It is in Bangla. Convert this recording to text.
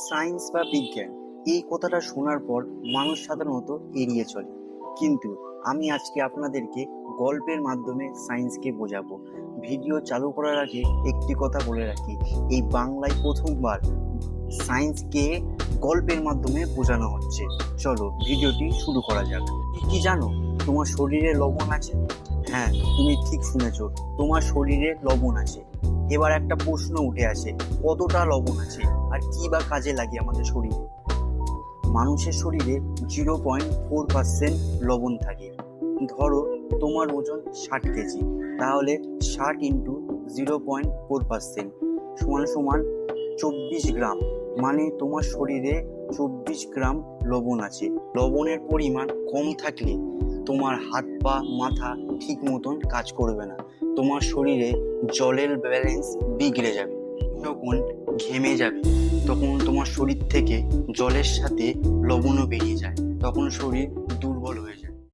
সায়েন্স বা বিজ্ঞান এই কথাটা শোনার পর মানুষ সাধারণত এড়িয়ে চলে, কিন্তু আমি আজকে আপনাদেরকে গল্পের মাধ্যমে সায়েন্সকে বোঝাবো। ভিডিও চালু করার আগে একটি কথা বলে রাখি, এই বাংলায় প্রথমবার সায়েন্সকে গল্পের মাধ্যমে বোঝানো হচ্ছে। চলো ভিডিওটি শুরু করা যাক। কি জানো তোমার শরীরে লবণ আছে? হ্যাঁ, তুমি ঠিক শুনেছো, তোমার শরীরে লবণ আছে। এবার একটা প্রশ্ন উঠে আসে, কতটা লবণ আছে আর কি বা কাজে লাগে আমাদের শরীরে? মানুষের শরীরে 0.4% লবণ থাকে। ধরো তোমার ওজন 60 কেজি, তাহলে 60 × 0.4% সমান সমান 24 গ্রাম। মানে তোমার শরীরে 24 গ্রাম লবণ আছে। লবণের পরিমাণ কম থাকলে তোমার হাত পা মাথা ঠিক মতন কাজ করবে না, তোমার শরীরে জলের ব্যালেন্স বিগড়ে যাবে। যখন ঘেমে যাবে তখন তোমার শরীর থেকে জলের সাথে লবণও বেরিয়ে যায়, তখন শরীর